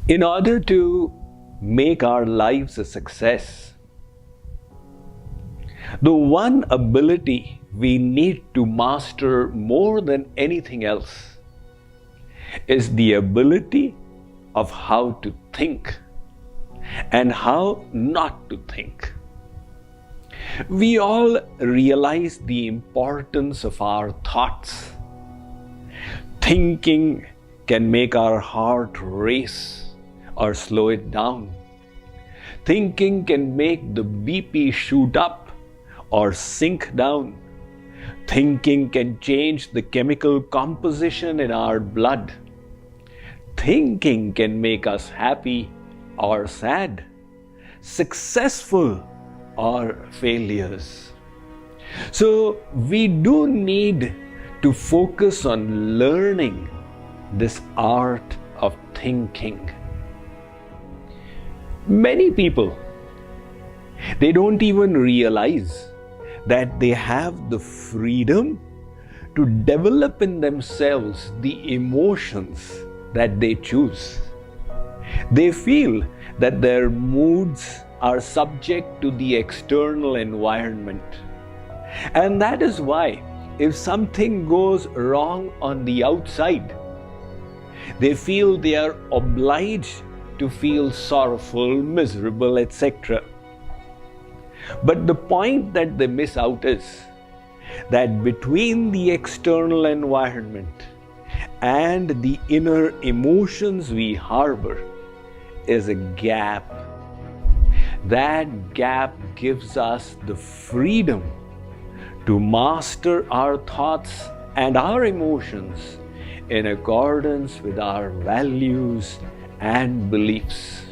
In order to make our lives a success, the one ability we need to master more than anything else is the ability of how to think and how not to think. We all realize the importance of our thoughts. Thinking can make our heart race or slow it down. Thinking can make the BP shoot up or sink down. Thinking can change the chemical composition in our blood. Thinking can make us happy or sad, successful or failures. So we do need to focus on learning this art of thinking. Many people, they don't even realize that they have the freedom to develop in themselves the emotions that they choose. They feel that their moods are subject to the external environment. And that is why, if something goes wrong on the outside, they feel they are obliged to feel sorrowful, miserable, etc. But the point that they miss out is that between the external environment and the inner emotions we harbor is a gap. That gap gives us the freedom to master our thoughts and our emotions in accordance with our values and beliefs.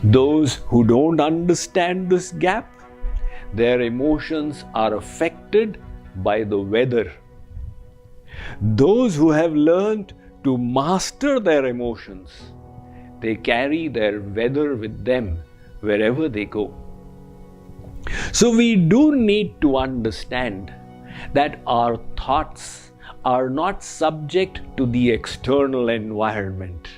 Those who don't understand this gap, their emotions are affected by the weather. Those who have learned to master their emotions, they carry their weather with them wherever they go. So we do need to understand that our thoughts are not subject to the external environment.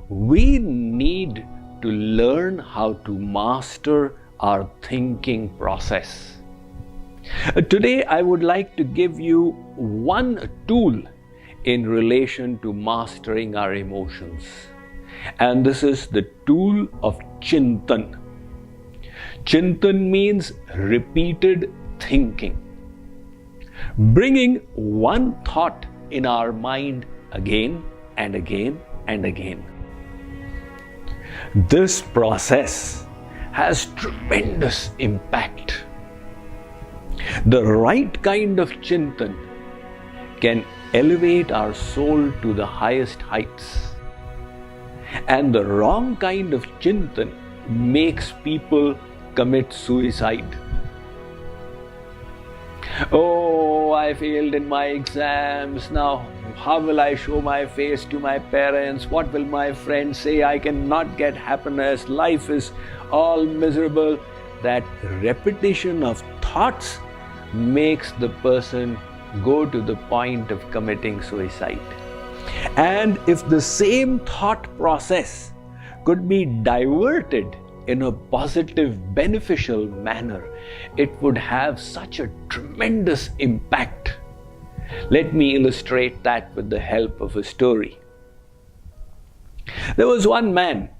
We need to learn how to master our thinking process. Today, I would like to give you one tool in relation to mastering our emotions. And this is the tool of Chintan. Chintan means repeated thinking. Bringing one thought in our mind again and again and again. This process has tremendous impact. The right kind of Chintan can elevate our soul to the highest heights. And the wrong kind of Chintan makes people commit suicide. Oh, I failed in my exams. Now, how will I show my face to my parents? What will my friends say? I cannot get happiness. Life is all miserable. That repetition of thoughts makes the person go to the point of committing suicide. And if the same thought process could be diverted in a positive, beneficial manner, it would have such a tremendous impact. Let me illustrate that with the help of a story. There was one man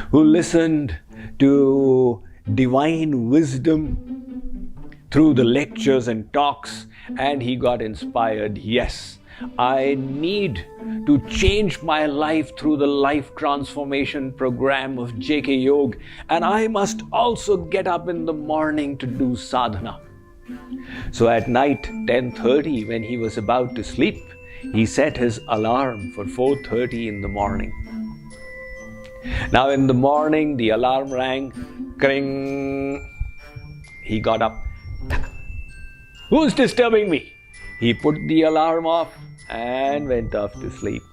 who listened to divine wisdom through the lectures and talks, and he got inspired. Yes, I need to change my life through the life transformation program of J.K. Yog, and I must also get up in the morning to do sadhana. So at night, 10:30, when he was about to sleep, he set his alarm for 4:30 in the morning. Now in the morning, the alarm rang, kring. He got up. Who's disturbing me? He put the alarm off and went off to sleep.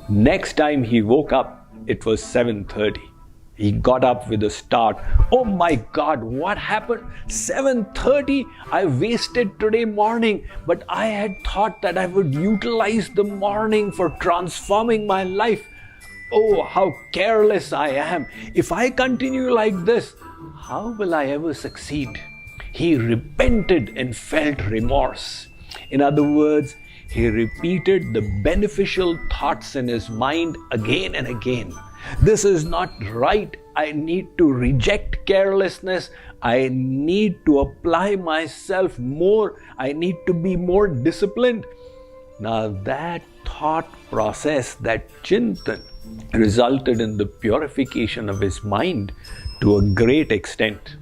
Next time he woke up, it was 7:30. He got up with a start. Oh my God, what happened? 7:30? I wasted today morning, but I had thought that I would utilize the morning for transforming my life. Oh, how careless I am. If I continue like this, how will I ever succeed? He repented and felt remorse. In other words, he repeated the beneficial thoughts in his mind again and again. This is not right. I need to reject carelessness. I need to apply myself more. I need to be more disciplined. Now that thought process, that chintan, resulted in the purification of his mind to a great extent.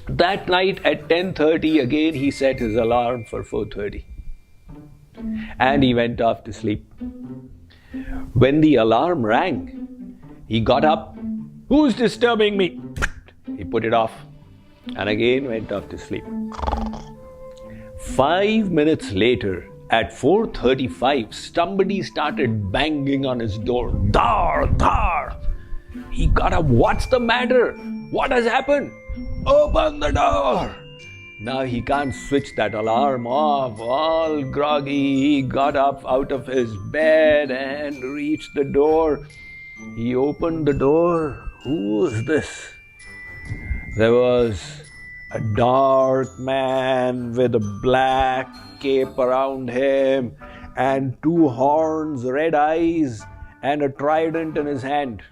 That night at 10:30 again he set his alarm for 4:30 and he went off to sleep. When the alarm rang, he got up. Who's disturbing me? He put it off and again went off to sleep. 5 minutes later, at 4:35, somebody started banging on his door. Dar, dar. He got up. What's the matter? What has happened? Open the door. Now he can't switch that alarm off. All groggy, he got up out of his bed and reached the door. He opened the door. Who is this? There was a dark man with a black cape around him and 2 horns, red eyes, and a trident in his hand.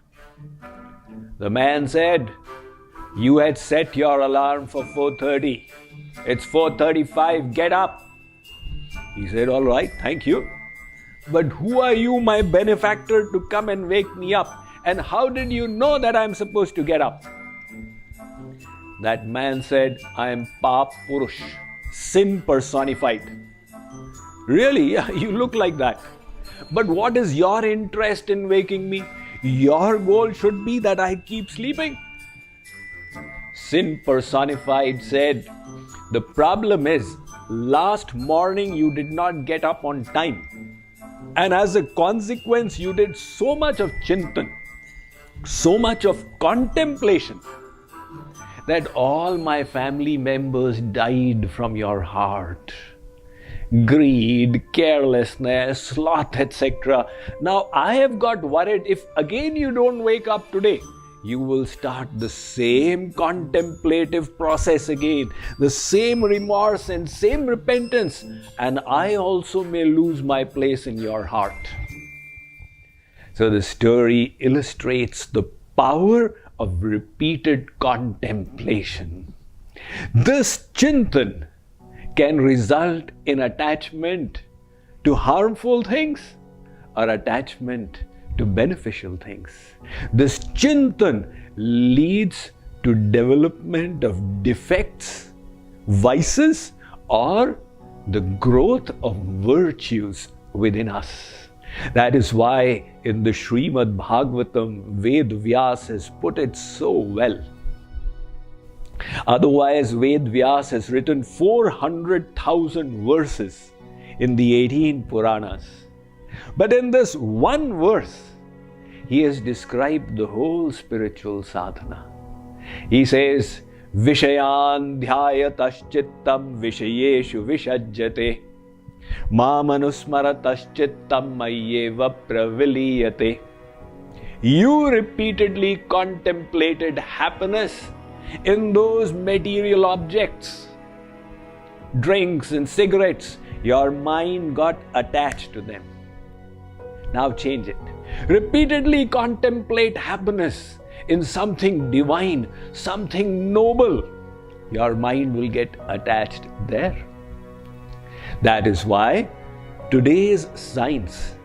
The man said, "You had set your alarm for 4:30. It's 4:35, get up." He said, "All right, thank you. But who are you, my benefactor, to come and wake me up? And how did you know that I'm supposed to get up?" That man said, "I am Pap Purush, sin personified." Really? Yeah, you look like that. But what is your interest in waking me? Your goal should be that I keep sleeping. Sin personified said, "The problem is, last morning you did not get up on time. And as a consequence, you did so much of chintan, so much of contemplation, that all my family members died from your heart. Greed, carelessness, sloth, etc. Now I have got worried if again you don't wake up today, you will start the same contemplative process again, the same remorse and same repentance, and I also may lose my place in your heart." So the story illustrates the power of repeated contemplation. This chintan can result in attachment to harmful things or attachment to beneficial things. This chintan leads to development of defects, vices, or the growth of virtues within us. That is why in the Srimad Bhagavatam, Ved Vyas has put it so well. Otherwise, Ved Vyas has written 400,000 verses in the 18 Puranas. But in this one verse, he has described the whole spiritual sadhana. He says, "Vishayan dhyayataschittam vishayeshu vishajyate mamanusmarataschittam mayyeva praviliyate." You repeatedly contemplated happiness in those material objects, drinks and cigarettes. Your mind got attached to them. Now change it. Repeatedly contemplate happiness in something divine, something noble. Your mind will get attached there. That is why today's science,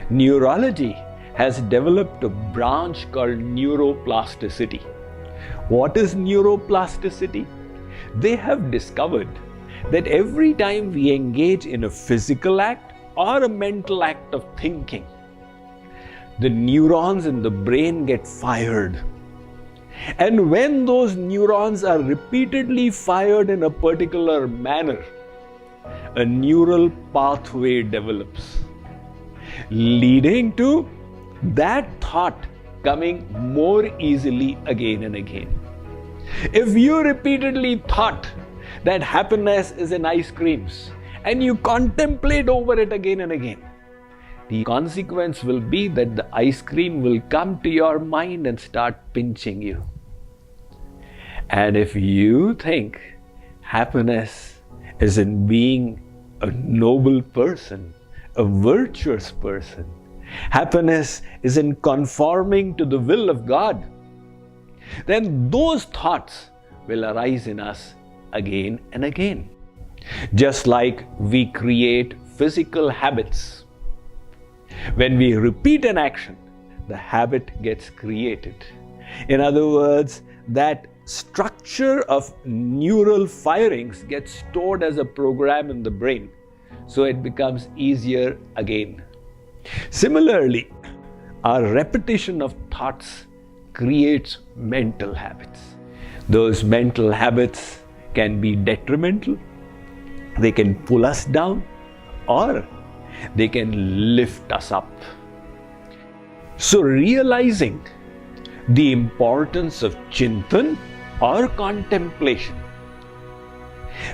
neurology, has developed a branch called neuroplasticity. What is neuroplasticity? They have discovered that every time we engage in a physical act or a mental act of thinking, the neurons in the brain get fired. And when those neurons are repeatedly fired in a particular manner, a neural pathway develops, leading to that thought coming more easily again and again. If you repeatedly thought that happiness is in ice creams and you contemplate over it again and again, the consequence will be that the ice cream will come to your mind and start pinching you. And if you think happiness is in being a noble person, a virtuous person, happiness is in conforming to the will of God, then those thoughts will arise in us again and again. Just like we create physical habits. When we repeat an action, the habit gets created. In other words, that structure of neural firings gets stored as a program in the brain, so it becomes easier again. Similarly, our repetition of thoughts creates mental habits. Those mental habits can be detrimental, they can pull us down, or they can lift us up. So realizing the importance of chintan or contemplation,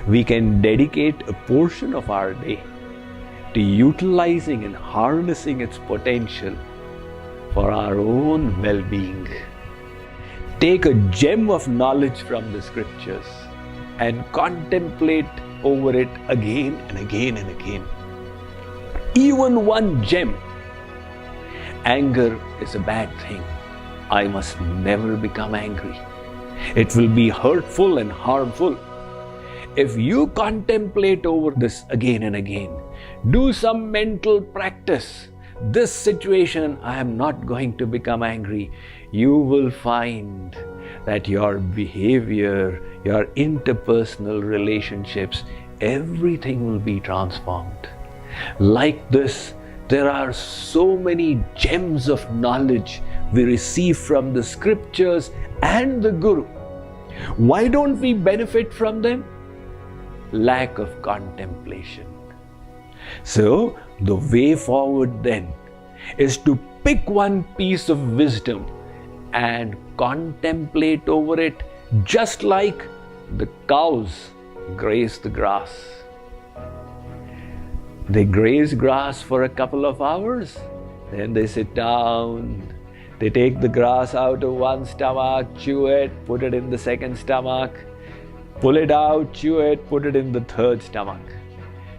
we can dedicate a portion of our day to utilizing and harnessing its potential for our own well-being. Take a gem of knowledge from the scriptures and contemplate over it again and again and again. Even one gem. Anger is a bad thing. I must never become angry. It will be hurtful and harmful. If you contemplate over this again and again, do some mental practice. This situation, I am not going to become angry. You will find that your behavior, your interpersonal relationships, everything will be transformed. Like this, there are so many gems of knowledge we receive from the scriptures and the Guru. Why don't we benefit from them? Lack of contemplation. So, the way forward then is to pick one piece of wisdom and contemplate over it, just like the cows graze the grass. They graze grass for a couple of hours, then they sit down, they take the grass out of one stomach, chew it, put it in the second stomach, pull it out, chew it, put it in the third stomach.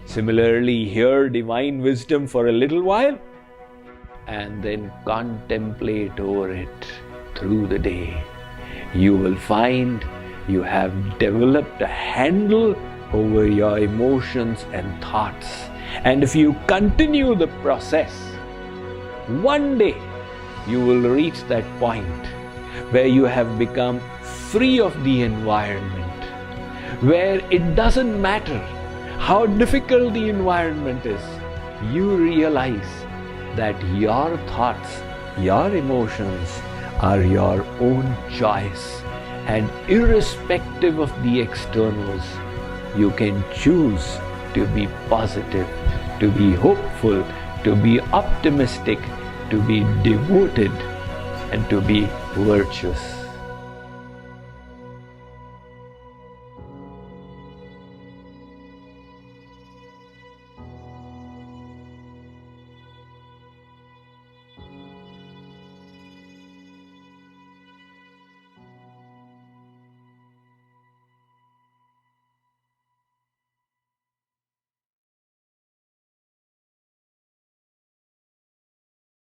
Similarly, hear divine wisdom for a little while and then contemplate over it through the day. You will find you have developed a handle over your emotions and thoughts. And if you continue the process, one day you will reach that point where you have become free of the environment, where it doesn't matter how difficult the environment is. You realize that your thoughts, your emotions are your own choice, and irrespective of the externals, you can choose to be positive, to be hopeful, to be optimistic, to be devoted, and to be virtuous.